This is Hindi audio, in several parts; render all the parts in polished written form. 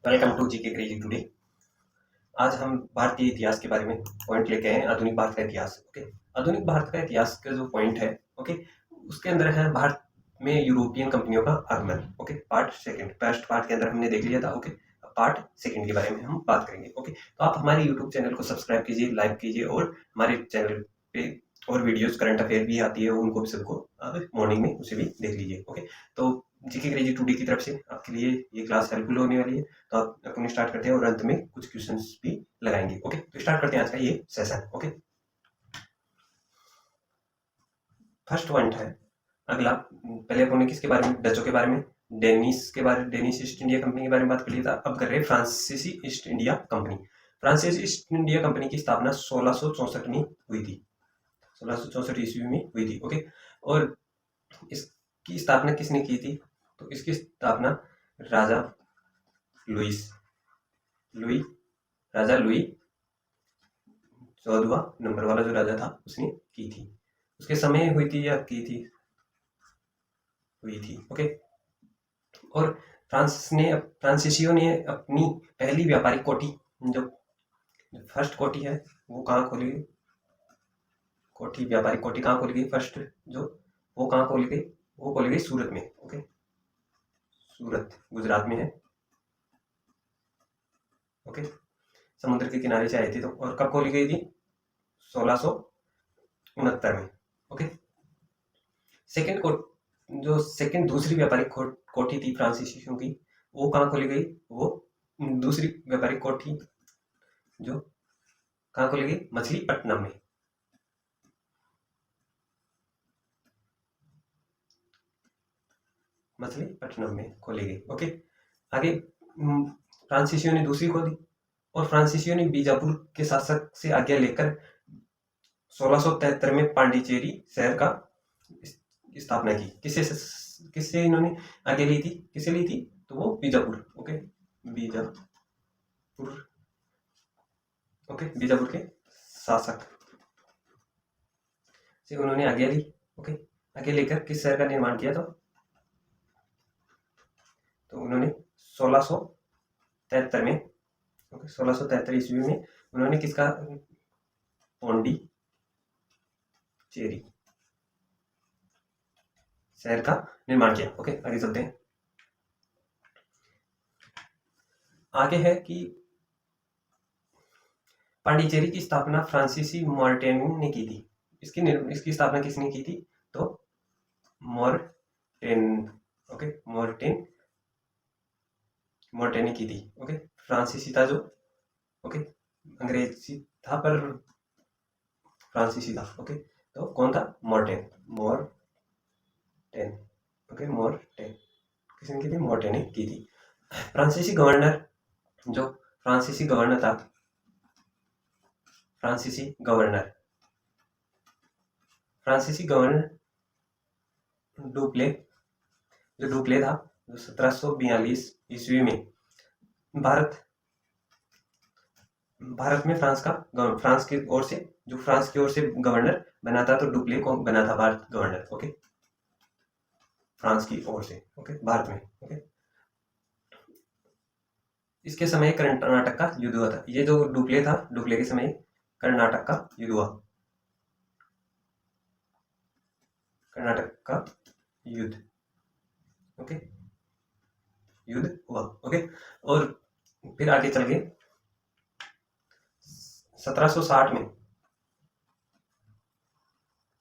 Welcome to GK crazy today. आज हम भारतीय इतिहास के बारे में पॉइंट लेके आए हैं, आधुनिक भारत का इतिहास। ओके, आधुनिक भारत का इतिहास का जो पॉइंट है, ओके, उसके अंदर है भारत में यूरोपियन कंपनियों का आगमन। Okay, part second. First part के अंदर हमने देख लिया था। ओके, पार्ट सेकंड के बारे में हम बात करेंगे। ओके, तो आप हमारे यूट्यूब चैनल को सब्सक्राइब कीजिए, लाइक कीजिए, और हमारे चैनल पे और वीडियोस करंट अफेयर भी आती है, उनको भी सबको आप मॉर्निंग में उसे भी देख लीजिए। ओके, तो जीके क्रेजी टुडे की तरफ से आपके लिए ये क्लास हेल्पफुल होने वाली है। तो आप अपन स्टार्ट करते हैं और अंत में कुछ क्वेश्चंस भी लगाएंगे। ओके, तो स्टार्ट करते हैं आज का ये सेशन। ओके, फर्स्ट पॉइंट है अगला। पहले अपन ने किसके बारे में, डचों के बारे में, डेनिश ईस्ट इंडिया कंपनी के बारे में बात कर लिया था। अब कर रहे हैं फ्रांसीसी ईस्ट इंडिया कंपनी। फ्रांसीसी ईस्ट इंडिया कंपनी की स्थापना 1664 में हुई थी। 1664 ईस्वी में हुई थी। ओके, और इसकी स्थापना किसने की थी? तो इसकी स्थापना राजा राजा लुई 14वां नंबर वाला जो राजा था उसने की थी। उसके समय हुई थी या की थी? हुई थी। ओके, और फ्रांसीसियों ने अपनी पहली व्यापारिक कोठी, जो फर्स्ट कोठी है, वो कहाँ खोली गई? व्यापारिक कोठी कहाँ खोली गई फर्स्ट? जो वो कहाँ खोली गई? वो खोली गई सूरत में। ओके, सूरत गुजरात में है। ओके, समुद्र के किनारे से आई थी। तो और कब खोली गई थी? 1669 में। ओके, सेकेंड कोट जो सेकेंड दूसरी व्यापारिक कोठी थी फ्रांसीसियों की, वो कहाँ खोली गई? वो दूसरी व्यापारिक कोठी जो कहाँ खोली गई? मछलीपट्टनम में। मछलीपट्टनम में खोली गई। ओके, आगे फ्रांसीसियों ने दूसरी खोली, और फ्रांसीसियों ने बीजापुर के शासक से आज्ञा लेकर 1673 में पांडिचेरी शहर का स्थापना की। किससे इन्होंने आगे ली थी? किसे ली थी? तो वो बीजापुर। ओके, बीजापुर। ओके, बीजापुर के शासक से उन्होंने आज्ञा ली। ओके, आगे लेकर किस शहर का निर्माण किया था? तो उन्होंने 1673 में, ओके, 1673 ईस्वी में उन्होंने किसका? पौंडीचेरी शहर का निर्माण किया। ओके, आगे चलते हैं। आगे है कि पांडिचेरी की स्थापना फ्रांसीसी मार्टेन ने की थी। इसकी स्थापना किसने की थी? तो मोर्टेन। ओके, मोर्टेन ने की थी। ओके, फ्रांसीसी था जो, ओके, अंग्रेजी था पर फ्रांसीसी था। ओके, तो कौन था? मोर्टेन। ओके, मोर्टेन किसने की थी? मोर्टेन ने की थी। फ्रांसीसी गवर्नर जो फ्रांसीसी गवर्नर था, फ्रांसीसी गवर्नर डुप्ले था, जो 1742 ईस्वी में भारत में फ्रांस की ओर से गवर्नर बना था। तो डुप्ले को बना था भारत गवर्नर। ओके, फ्रांस की ओर से, ओके, भारत में। ओके, इसके समय कर्नाटक का युद्ध हुआ था। ये जो डुप्ले था, डुप्ले के समय कर्नाटक का युद्ध हुआ। कर्नाटक का युद्ध, ओके, युद्ध हुआ। ओके, और फिर आगे चल गए 1760 में।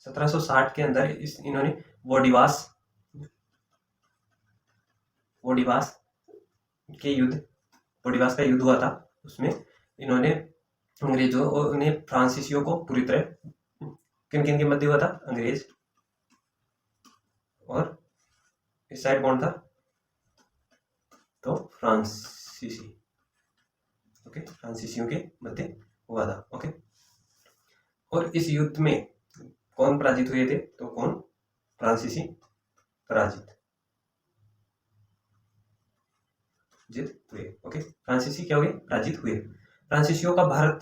1760 के अंदर इन्होंने वोडिवास का युद्ध हुआ था। उसमें इन्होंने अंग्रेजों और उन्हें फ्रांसीसियों को पूरी तरह, किन किन के मध्य हुआ था? अंग्रेज और इस साइड कौन था? तो फ्रांसीसी। ओके, फ्रांसीसियों के मध्य हुआ था। ओके, और इस युद्ध में कौन पराजित हुए थे? तो कौन? फ्रांसीसी जीत हुए। ओके, फ्रांसीसी क्या हुए? पराजित हुए। फ्रांसीसियों का भारत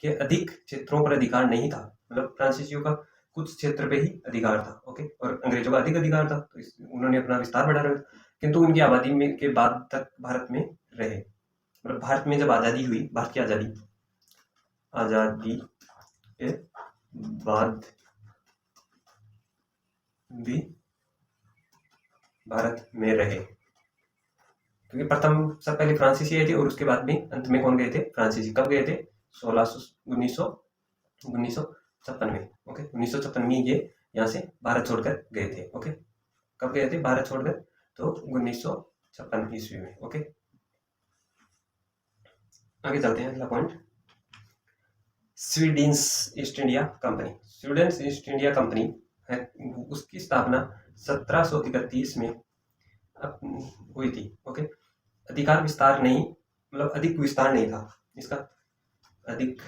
के अधिक क्षेत्रों पर अधिकार नहीं था। मतलब फ्रांसीसियों का कुछ क्षेत्र पे ही अधिकार था। ओके, और अंग्रेजों का अधिक अधिकार था, तो उन्होंने अपना विस्तार बढ़ा रखा, किंतु उनकी आबादी में के बाद तक भारत में रहे। मतलब भारत में जब आज़ादी हुई, भारत की आज़ादी के बाद भी भारत में रहे, क्योंकि प्रथम सब पहले फ्रांसीसी आए थे और उसके बाद में अंत में कौन गए थे? फ्रांसीसी। कब गए थे? 1956 में। ओके, 1956 में ये यहाँ से भारत छोड़कर गए थे। ओके, कब गए थे भारत छोड़कर? तो 1956 ईस्वी में। ओके, आगे चलते हैं। अगला point, Sweden east India company. Sweden east India company है, उसकी स्थापना 1731 में हुई थी। ओके, अधिकार विस्तार नहीं, मतलब अधिक विस्तार नहीं था इसका, अधिक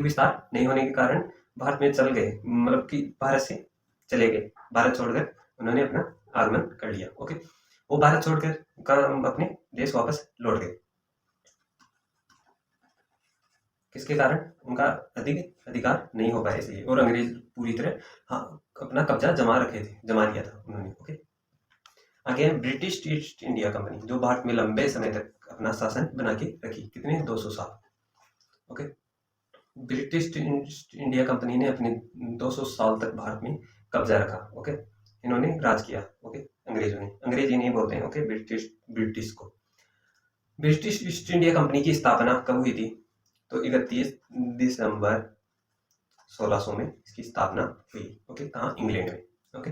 विस्तार नहीं होने के कारण भारत में चल गए, मतलब कि भारत से चले गए, भारत छोड़कर उन्होंने अपना आगमन कर लिया। ओके, वो भारत छोड़कर अपने देश वापस लौट गए। किसके कारण? उनका अधिक अधिकार नहीं हो पाया इसलिए, और अंग्रेज पूरी तरह अपना कब्जा जमा लिया था उन्होंने। ओके, आगे है ब्रिटिश ईस्ट इंडिया कंपनी, जो भारत में लंबे समय तक अपना शासन बना के रखी। कितने? 200 साल। Okay, British east India company ने अपने 200 साल तक भारत में कब्जा रखा। ओके, इन्होंने राज किया। ओके, अंग्रेजों ने, अंग्रेजी नहीं बोलते हैं। ओके, ब्रिटिश को। ब्रिटिश ईस्ट इंडिया कंपनी की स्थापना कब हुई थी? तो 31 दिसंबर 1600 में इसकी स्थापना हुई। ओके, कहाँ? इंग्लैंड में। ओके,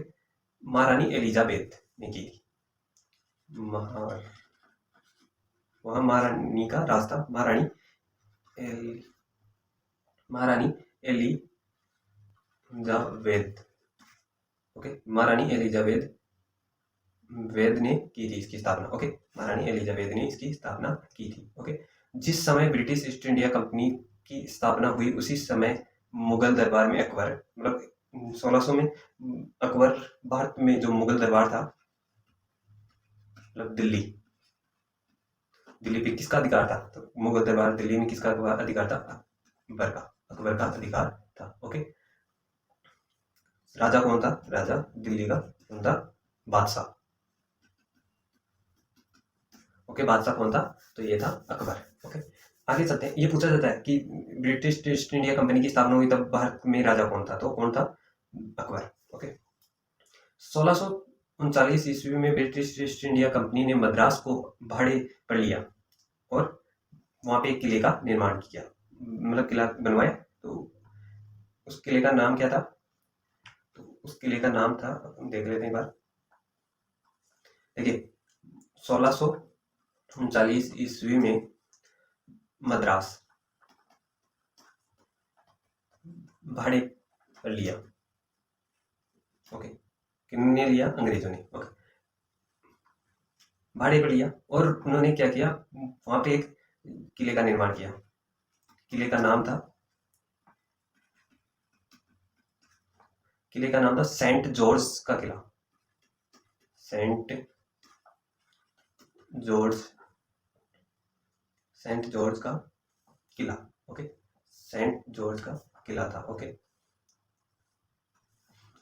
महारानी एलिजाबेथ ने की थी। वहाँ महारानी का राज था, महारानी एलिजाबेथ। ओके, महारानी एलिजाबेथ ने की थी इसकी स्थापना। ओके, महारानी एलिजाबेथ ने इसकी स्थापना की थी। ओके, जिस समय ब्रिटिश ईस्ट इंडिया कंपनी की स्थापना हुई उसी समय मुगल दरबार में अकबर, मतलब 1600 में अकबर, भारत में जो मुगल दरबार था, मतलब दिल्ली पे किसका अधिकार था? तो मुगल दरबार दिल्ली में किसका अधिकार था? अकबर का अधिकार था। ओके, राजा कौन था? राजा दिल्ली का कौन था? बादशाह। ओके, बादशाह कौन था? तो ये था अकबर। ओके, आगे चलते हैं। ये पूछा जाता है कि ब्रिटिश ईस्ट इंडिया कंपनी की स्थापना हुई तब भारत में राजा कौन था? तो कौन था? अकबर। ओके, 1639 ईस्वी में ब्रिटिश ईस्ट इंडिया कंपनी ने मद्रास को भाड़े पर लिया और वहां पे एक किले का निर्माण किया, मतलब किला बनवाया। तो उस किले का नाम क्या था? तो उस किले का नाम था, देख लेते हैं एक बार। देखिए, 1639 ईस्वी में मद्रास भाड़े पर लिया। ओके, किसने लिया? अंग्रेजों ने। ओके, भाड़े पर लिया और उन्होंने क्या किया? वहां पे एक किले का निर्माण किया। किले का नाम था सेंट जॉर्ज का किला। सेंट जॉर्ज का किला। ओके, सेंट जॉर्ज का किला था। ओके,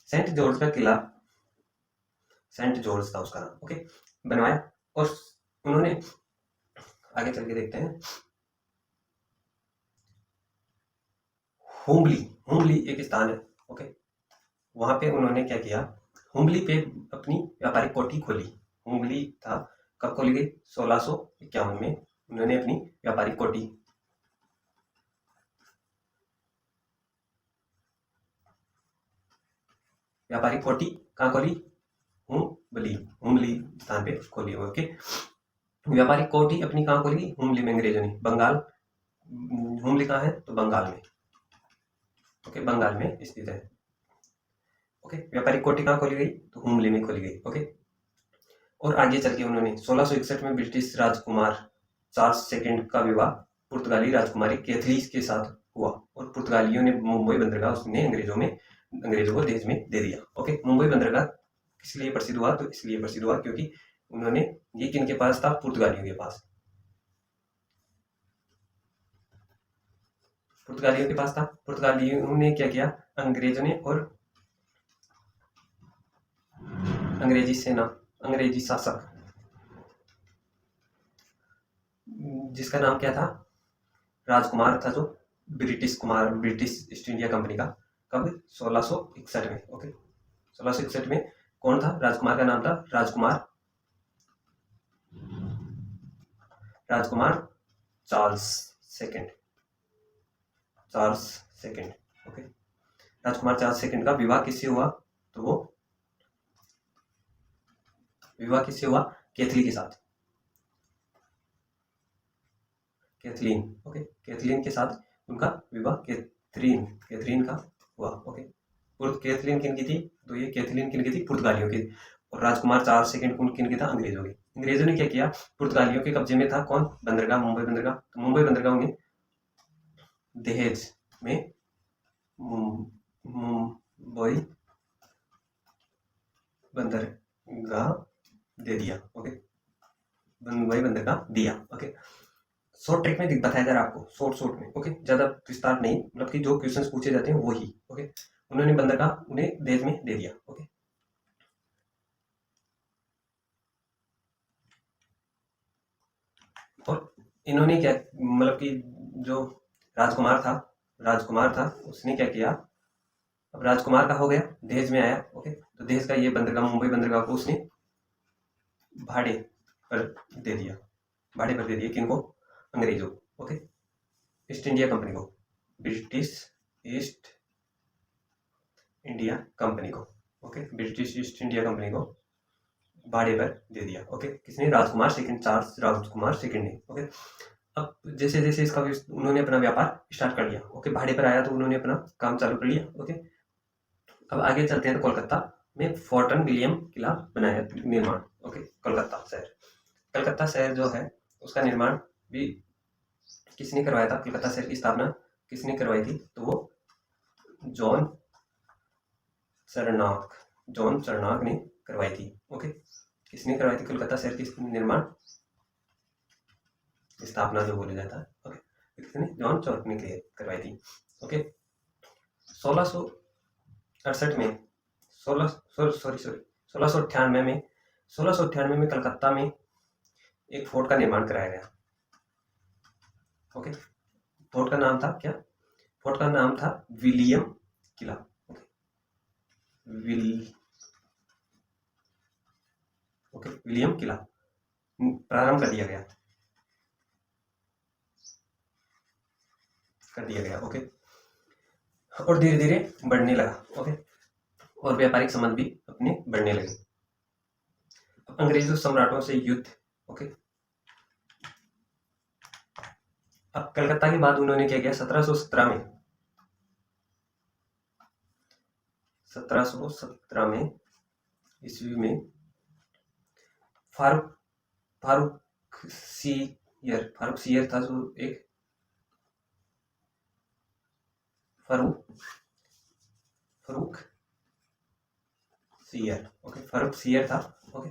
सेंट जॉर्ज का किला, सेंट जॉर्ज था उसका नाम। ओके, बनवाया और उन्होंने, आगे चल के देखते हैं, हुम्बली एक स्थान है। ओके, वहां पे उन्होंने क्या किया? हुम्बली पे अपनी व्यापारिक कोठी खोली। हुम्बली था, कब खोली गई? 1651 में उन्होंने अपनी व्यापारिक कोठी कहाँ खोली? हुम्बली स्थान पे खोली। ओके, व्यापारिक कोठी अपनी कहाँ खोली? हुम्बली में, अंग्रेजों ने। बंगाल, हुम्बली कहाँ है? तो बंगाल में। ओके, बंगाल में स्थित है। ओके, व्यापारिक कोठी कहाँ खोली गई? तो हुम्बली में खोली गई। ओके, और आगे चल के उन्होंने 1661 में ब्रिटिश राजकुमार चार्ल्स सेकंड का विवाह पुर्तगाली राजकुमारी कैथरीन के साथ हुआ और पुर्तगालियों ने मुंबई बंदरगाह उसने अंग्रेजों को देश में दे दिया। ओके, मुंबई बंदरगाह किस लिए प्रसिद्ध हुआ? तो इसलिए प्रसिद्ध हुआ क्योंकि उन्होंने, ये किन के पास था? पुर्तगालियों के पास। पुर्तगालियों के पास था। पुर्तगालियों ने क्या किया? अंग्रेजों ने और अंग्रेजी सेना, अंग्रेजी शासक जिसका नाम क्या था, राजकुमार था, जो ब्रिटिश ईस्ट इंडिया कंपनी का। कब? 1661 में। ओके, 1661 में कौन था? राजकुमार का नाम था राजकुमार चार्ल्स सेकंड। ओके, राजकुमार चार्ल्स सेकंड का विवाह किससे हुआ? तो वो विवाह किससे हुआ? कैथली के साथ, कैथलीन। ओके, कैथलीन के साथ उनका विवाह कैथरीन का हुआ। ओके, कैथलीन किन की थी? तो ये कैथलीन किन की थी? पुर्तगालियों की। और राजकुमार चार्ल्स सेकंड किन की था? अंग्रेजों की। अंग्रेजों ने क्या किया? पुर्तगालियों के कब्जे में था कौन? बंदरगाह, मुंबई बंदरगाह। तो मुंबई बंदरगाह उन्हें दहेज में मुंबई बंदरगाह दे दिया। ओके, मुंबई बंदरगाह दिया। ओके, शॉर्ट ट्रिक में बताया जा रहा है आपको, शॉर्ट में। ओके, ज्यादा विस्तार नहीं, मतलब कि जो क्वेश्चंस पूछे जाते हैं वो ही। ओके, उन्होंने बंदरगाह उन्हें दहेज में दे दिया। ओके, और इन्होंने क्या, मतलब कि जो राजकुमार था उसने क्या किया? अब राजकुमार का हो गया, दहेज में आया। ओके, तो दहेज का ये बंदरगाह, मुंबई बंदरगाह को उसने भाड़े पर दे दिया। किनको? अंग्रेजों। ओके, ईस्ट इंडिया कंपनी को, ब्रिटिश ईस्ट इंडिया कंपनी को। Okay, British east India company को भाड़े पर दे दिया। ओके, किसने? चार्ल्स राजकुमार सेकंड ने। ओके, अब जैसे जैसे इसका उन्होंने अपना व्यापार स्टार्ट कर लिया। ओके, भाड़े पर आया तो उन्होंने अपना काम चालू कर लिया। ओके, अब आगे चलते हैं। तो कोलकाता में फोर्ट विलियम किला बनाया, निर्माण। ओके, कलकत्ता शहर जो है उसका निर्माण भी किसने करवाया था? कलकत्ता शहर की स्थापना किसने करवाई थी? तो वो जॉन चरनाक ने करवाई थी। ओके, किसने करवाई थी कलकत्ता शहर की निर्माण, स्थापना जो बोला जाता है? ओके, किसने? जॉन चरनाक ने करवाई थी। ओके, 1668 में 1698 में कलकत्ता में एक फोर्ट का निर्माण कराया गया। ओके, फोर्ट का नाम था क्या? फोर्ट का नाम था विलियम किला। ओके, विलियम किला प्रारंभ कर दिया गया। ओके, और धीरे धीरे बढ़ने लगा। ओके, और व्यापारिक संबंध भी अपने बढ़ने लगे। अंग्रेजों सम्राटों से युद्ध। ओके, अब कलकत्ता के बाद उन्होंने क्या किया? 1717 में ईस्वी में फारूक सीयर था, जो एक फारूक सीयर था। ओके,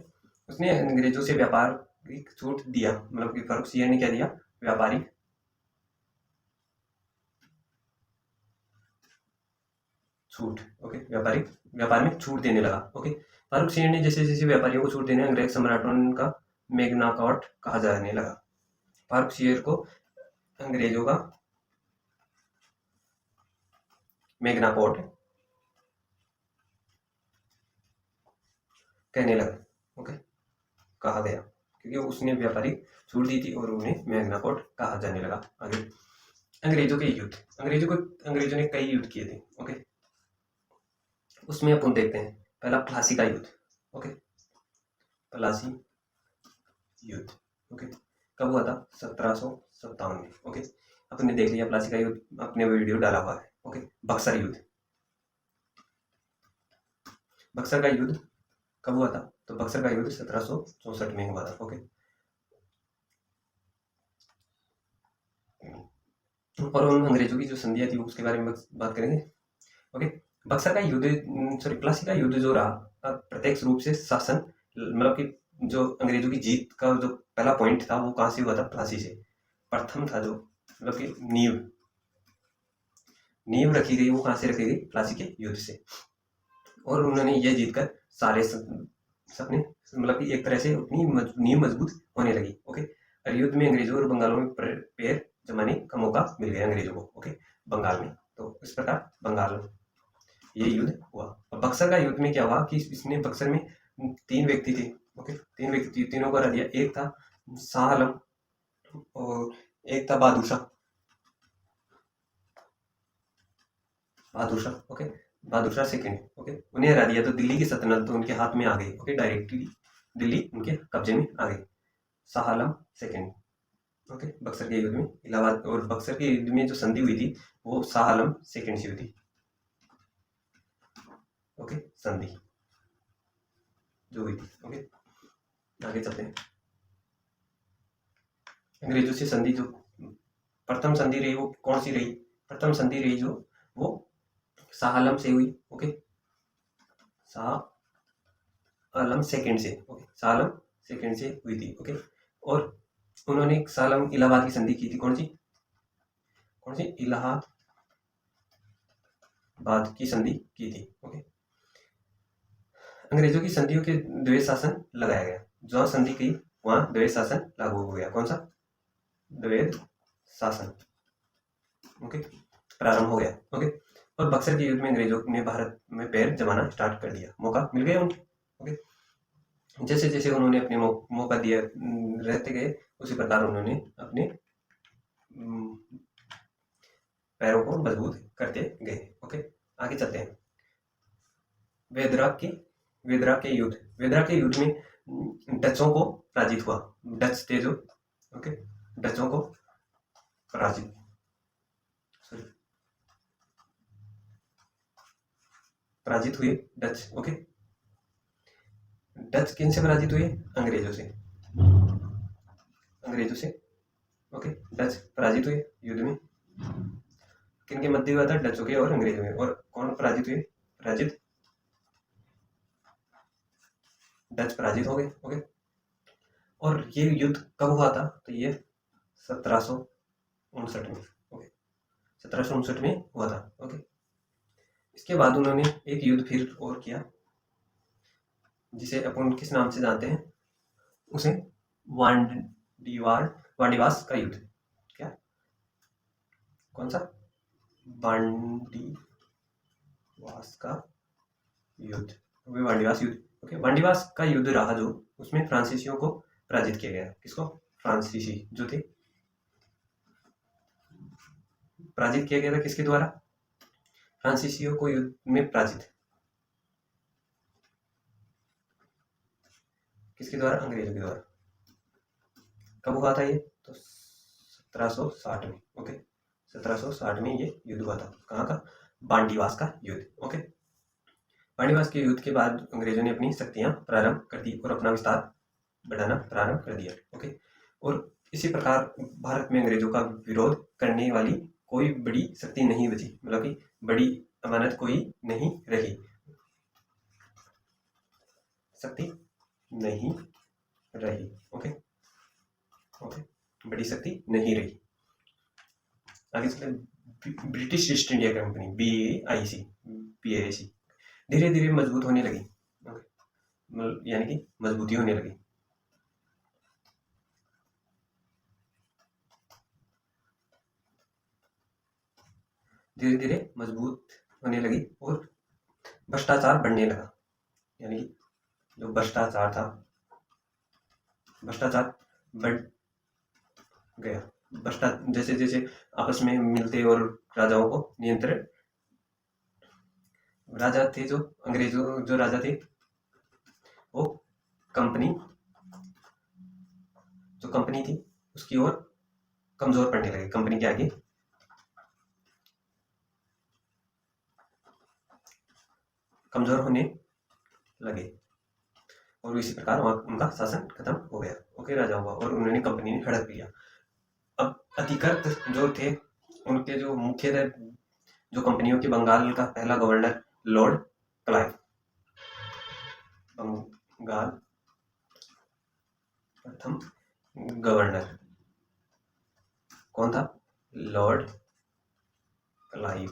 उसने अंग्रेजों से व्यापारिक छूट दिया, मतलब कि फारूक सीयर ने क्या दिया? व्यापारिक छूट। ओके, व्यापार में छूट देने लगा। ओके, फारूक सीयर ने जैसे जैसे व्यापारियों को छूट देने, अंग्रेज सम्राटों का मैग्ना कार्टा कहा जाने लगा। फारूक सीयर को अंग्रेजों का मैग्ना कार्टा कहने लगा। ओके, कहा गया क्योंकि उसने व्यापारिक छूट दी थी और उन्हें मैग्ना कार्टा कहा जाने लगा। आगे अंग्रेजों के युद्ध। अंग्रेजों ने कई युद्ध किए थे। ओके, उसमें अपन देखते हैं पहला प्लासी का युद्ध। ओके, प्लासी युद्ध। ओके, कब हुआ था? 1757 में। ओके, अपने देख लिया प्लासी का युद्ध, अपने वीडियो डाला हुआ है। ओके, बक्सर युद्ध कब हुआ था? तो बक्सर का युद्ध 1764 में हुआ था। ओके, और उन अंग्रेजों की जो संधियां थी उसके बारे में बात करेंगे। ओके, प्लासी का युद्ध जो रहा, प्रत्यक्ष रूप से शासन, मतलब कि जो अंग्रेजों की जीत का जो पहला पॉइंट था वो कहाँ से हुआ था? प्लासी से। प्रथम था जो, मतलब कि नींव रखी गई, वो कहाँ से रखी गई? प्लासी के युद्ध से। और उन्होंने ये जीतकर सबने मतलब कि एक तरह से अपनी नींव मजबूत होने लगी। ओके, और युद्ध में अंग्रेजों और बंगालों में पैर जमाने का मौका मिल गया अंग्रेजों को। ओके, बंगाल में, तो इस प्रकार बंगाल में ये युद्ध हुआ। अब बक्सर का युद्ध में क्या हुआ कि इसने बक्सर में 3 व्यक्ति थे। ओके, 3 व्यक्ति, तीनों को हरा दिया। एक था शाह आलम और एक था Bahadur Shah. Okay, Bahadur Shah second. Okay, उन्हें हरा दिया तो दिल्ली की सल्तनत तो उनके हाथ में आ गई। ओके, डायरेक्टली दिल्ली उनके कब्जे में आ गई। शाह आलम सेकंड। ओके, बक्सर के युद्ध में इलाहाबाद और बक्सर के युद्ध में जो संधि हुई थी वो शाह आलम सेकंड से हुई थी। ओके, संधि जो हुई थी। ओके, आगे चलते हैं। अंग्रेजों से संधि जो प्रथम संधि रही वो कौन सी रही? प्रथम संधि रही जो वो शाह आलम से हुई। ओके, शाह आलम सेकंड से। ओके, शाह आलम सेकंड से हुई थी। ओके, और उन्होंने शाह आलम इलाहाबाद की संधि की थी। कौन सी? इलाहाबाद की संधि की थी। ओके, अंग्रेजों की संधियों के द्वैध शासन लगाया गया। जहां संधि की वहां द्वैध शासन लागू हो गया। कौन सा? द्वैध शासन। ओके, प्रारंभ हो गया। ओके, और बक्सर के युद्ध में अंग्रेजों ने भारत में पैर जमाना स्टार्ट कर दिया। मौका मिल गया उनको। ओके, जैसे जैसे उन्होंने अपने मौका दिया रहते गए उसी प्रकार उन्होंने अपने पैरों को मजबूत करते गए। ओके, आगे चलते हैं। वेदरा के युद्ध में डचों को पराजित हुआ। डच थे जो। ओके, डचों को पराजित हुए डच। ओके, डच किन से पराजित हुए? अंग्रेजों से। ओके, डच पराजित हुए युद्ध में। किन के मध्य हुआ था? डचों के और अंग्रेजों में। और कौन पराजित हुए? डच पराजित हो गए। ओके, और ये युद्ध कब हुआ था? तो ये 1759 में। ओके, 1759 में हुआ था। ओके, इसके बाद उन्होंने एक युद्ध फिर और किया जिसे अपन किस नाम से जानते हैं? उसे वांडीवास का युद्ध। क्या? कौन सा? वांडीवास का युद्ध। वांडीवास युद्ध। ओके, वांडीवास का युद्ध रहा जो उसमें फ्रांसीसियों को पराजित किया गया। किसको? फ्रांसीसी जो थे पराजित किया गया था। किसके द्वारा? फ्रांसीसियों को युद्ध में पराजित किसके द्वारा? अंग्रेजों के द्वारा। कब हुआ था ये? तो 1760 में। ओके, 1760 में ये युद्ध हुआ था। कहाँ का? बांडीवास का युद्ध। ओके, बांडीवास के युद्ध के बाद अंग्रेजों ने अपनी शक्तियां प्रारंभ कर दी और अपना विस्तार बढ़ाना प्रारंभ कर दिया। ओके, और इसी प्रकार भारत में अंग्रेजों का विरोध करने वाली कोई बड़ी शक्ति नहीं बची। मतलब कि बड़ी अमानत कोई नहीं रही, शक्ति नहीं रही। ओके, बड़ी शक्ति नहीं रही। आगे चलते। British east India company BAIC धीरे धीरे मजबूत होने लगी। यानी कि मजबूती होने लगी। धीरे धीरे मजबूत होने लगी और भ्रष्टाचार बढ़ने लगा। यानी कि जो भ्रष्टाचार था, भ्रष्टाचार बढ़ गया। जैसे जैसे आपस में मिलते और राजाओं को नियंत्रण, राजा थे जो अंग्रेजों जो राजा थे वो कंपनी थी उसकी ओर कमजोर पड़ने लगे। कंपनी के आगे कमजोर होने लगे और इसी प्रकार उनका शासन खत्म हो गया। ओके, राजाओं का, और उन्होंने कंपनी ने हड़प लिया। अब अधिकृत जो थे उनके जो मुख्य थे जो कंपनियों के बंगाल का पहला गवर्नर लॉर्ड क्लाइव। बंगाल प्रथम गवर्नर कौन था? Lord Clive.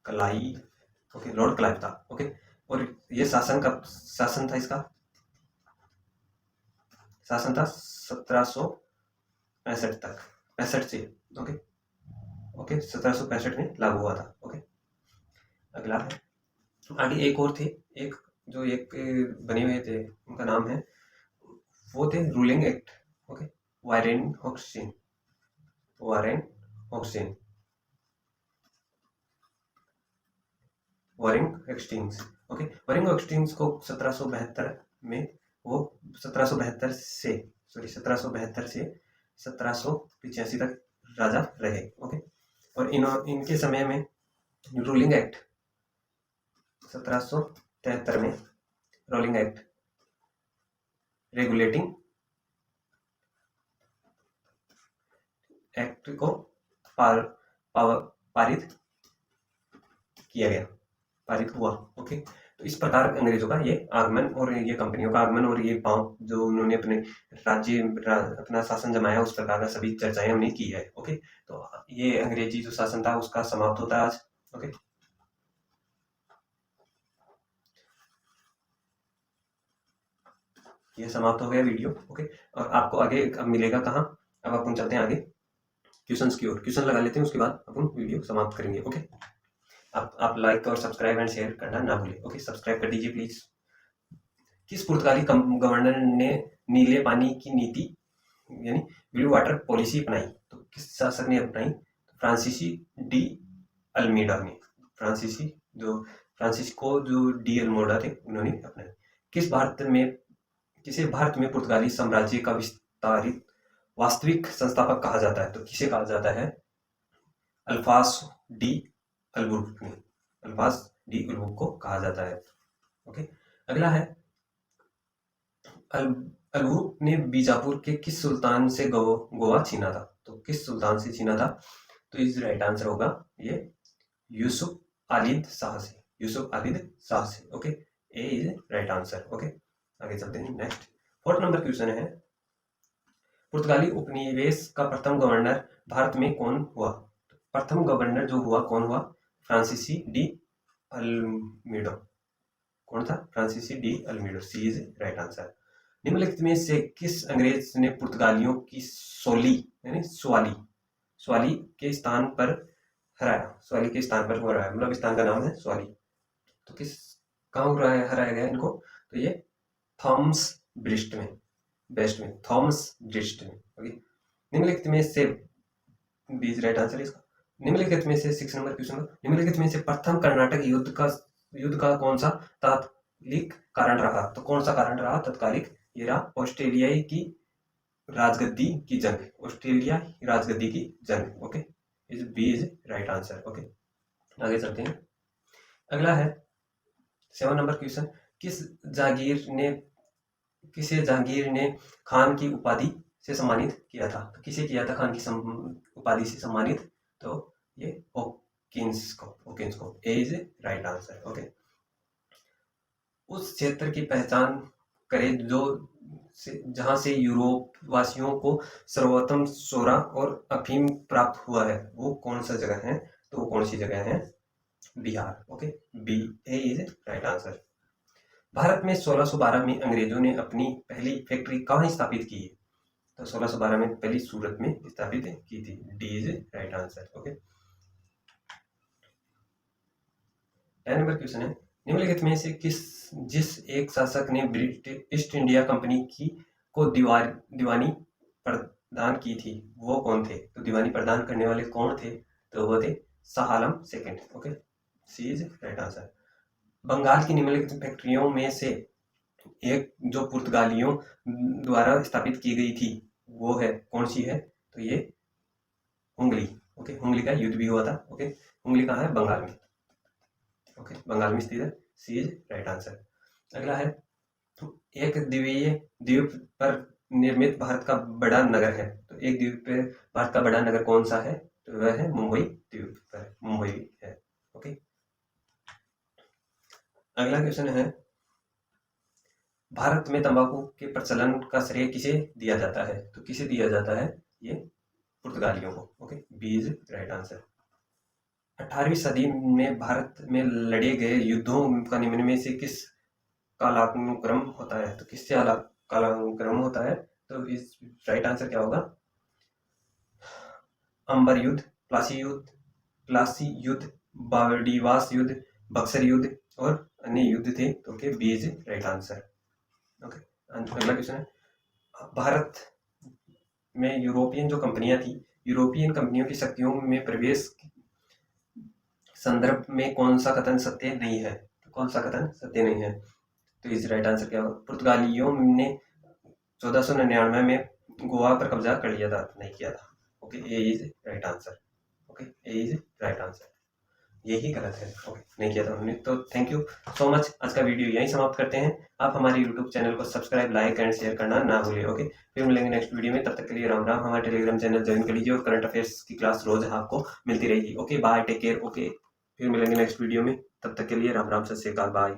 Clive okay, Lord Clive था। ओके, और ये शासन था इसका, शासन था 1765 तक, 65 से। ओके ओके, 1765 में लागू हुआ था। ओके, अगला है, आगे एक और थे, एक जो एक बने हुए थे, उनका नाम है, वो थे रूलिंग एक्ट। ओके, वारेन हॉक्सिन, वारेन हॉक्सिन, Warren Hastings. Okay, Warren Hastings को 1772 में, वो 1772 से, सॉरी 1772 से 1785 तक राजा रहे। ओके, और इनके समय में रूलिंग एक्ट 1773 में, रूलिंग एक्ट रेगुलेटिंग एक्ट को पारित किया गया, पारित हुआ। ओके, तो इस प्रकार अंग्रेजों का ये आगमन और ये कंपनियों का आगमन और ये पांव जो उन्होंने अपने अपना शासन जमाया, उस प्रकार का सभी चर्चाएं हमने की है। ओके, तो ये अंग्रेजी जो शासन था उसका समाप्त होता है आज। ओके, ये समाप्त हो गया वीडियो। ओके, और आपको आगे अब मिलेगा कहाँ, अब अपन चलते हैं आगे क्वेश्चन की ओर, क्वेश्चन लगा लेते हैं, उसके बाद अपन वीडियो समाप्त करेंगे। ओके, आप लाइक और सब्सक्राइब एंड शेयर करना ना भूलें। ओके, सब्सक्राइब कर दीजिए प्लीज। किस पुर्तगाली गवर्नर ने नीले पानी की नीति यानी ब्लू वाटर पॉलिसी अपनाई? तो किस शासक ने अपनाई? फ्रांसीसी डी अल्मीडा ने, फ्रांसिस्को जो डी अल्मोडा थे, उन्होंने अपनाई। किसे भारत में पुर्तगाली साम्राज्य का विस्तारित वास्तविक संस्थापक कहा जाता है? तो किसे कहा जाता है? अल्फास डी अल्बुर्क ने, अल्फास डी अल्बुर्क को कहा जाता है। ओके, अगला है, अल्बुर्क ने बीजापुर के किस सुल्तान से गोवा छीना था? तो किस सुल्तान से छीना था? तो इस राइट आंसर होगा ये यूसुफ आलिद शाह से, यूसुफ आलिद शाह से। Okay, A is right answer. Okay, आगे चलते हैं। नेक्स्ट 4 नंबर क्वेश्चन है, पुर्तगाली उपनिवेश का प्रथम गवर्नर भारत में कौन हुआ? प्रथम गवर्नर जो हुआ, कौन हुआ? फ्रांसीसी डी अल्मीडो। कौन था? फ्रांसीसी de Almeida, C is right answer. निम्नलिखित में से किस अंग्रेज ने पुर्तगालियों की सोली यानी स्वाली के स्थान पर हराया? स्वाली के स्थान पर हराया, मतलब स्थान का नाम है स्वाली। तो किस कहाँ हराया गया इनको? तो ये थॉमस ब्रिस्ट में, थॉमस ब्रिस्ट में। ओके, निम्नलिखित में से बीज राइट आंसर इसका। निम्नलिखित में से 6 नंबर क्वेश्चन, निम्नलिखित में से प्रथम कर्नाटक युद्ध का कौन सा तात्कालिक कारण रहा? तो कौन सा कारण रहा तत्कालिक? ये रहा ऑस्ट्रेलियाई की राजगद्दी की जंग, ऑस्ट्रेलिया राजगद्दी की जंग। Okay, is B is right answer. Okay, आगे चलते हैं। अगला है 7 नंबर क्वेश्चन, किसे जहांगीर ने खान की उपाधि से सम्मानित किया था? तो किसे किया था खान की उपाधि से सम्मानित? तो ये हॉकिंस को, ए इज राइट आंसर। ओके, उस क्षेत्र की पहचान करें जहां से यूरोप वासियों को सर्वोत्तम सोरा और अफीम प्राप्त हुआ है, वो कौन सा जगह है? तो वो कौन सी जगह है? Bihar. Okay, B A is right answer. Bharat में 1612 में अंग्रेजों ने अपनी पहली फैक्ट्री कहाँ स्थापित की? तो 1612 में पहली सूरत में स्थापित की थी, D is right answer. Okay, 10 number question है, निम्नलिखित में से जिस एक शासक ने ब्रिटिश ईस्ट इंडिया कंपनी को दीवानी प्रदान की थी, वो कौन थे? तो दीवानी प्रदान करने वाले कौन थे? तो वो थे Shah Alam second. Okay, C is right answer. Bengal की निम्नलिखित फैक्ट्रियों में से एक जो पुर्तगालियों द्वारा स्थापित की गई थी, वो है कौन सी है? तो ये हुंगली। ओके, हुंगली का युद्ध भी हुआ था। ओके, हुंगली कहाँ है? बंगाल में। ओके, बंगाल में स्थित है, सी इज राइट आंसर। अगला है, एक द्वीप पर निर्मित भारत का बड़ा नगर है, तो एक द्वीप पर भारत का बड़ा नगर कौन सा है? तो वह है मुंबई द्वीप पर, मुंबई है। ओके, अगला क्वेश्चन है, भारत में तंबाकू के प्रचलन का श्रेय किसे दिया जाता है? तो किसे दिया जाता है? ये पुर्तगालियों को। Okay, B is right answer. 18वीं सदी में भारत में लड़े गए युद्धों का निम्न में से किस कालानुक्रम होता है? तो किससे कालानुक्रम होता है? तो इस राइट आंसर क्या होगा? अंबर युद्ध, प्लासी युद्ध, बावडीवास युद्ध, बक्सर युद्ध और अन्य युद्ध थे। तो okay, B is right answer. Okay, अगला क्वेश्चन है, भारत में यूरोपियन जो कंपनियां थी, यूरोपियन कंपनियों की शक्तियों में प्रवेश संदर्भ में कौन सा कथन सत्य नहीं है? तो कौन सा कथन सत्य नहीं है? तो इस राइट आंसर क्या होगा? पुर्तगालियों ने 1499 में गोवा पर कब्जा कर लिया था, नहीं किया था। Okay, A is right answer. Okay, A is right answer, यही गलत है। ओके, नहीं किया था उन्होंने। तो थैंक यू सो मच, आज का वीडियो यहीं समाप्त करते हैं। आप हमारे यूट्यूब चैनल को सब्सक्राइब, लाइक एंड शेयर करना ना भूलिए। ओके, फिर मिलेंगे नेक्स्ट वीडियो में, तब तक के लिए राम राम। हमारे टेलीग्राम चैनल ज्वाइन कर लीजिए और करंट अफेयर्स की क्लास रोज आपको मिलती रहेगी। Okay, bye, take care. Okay, फिर मिलेंगे नेक्स्ट वीडियो में, तब तक के लिए राम राम, सत श्री अकाल, बाय।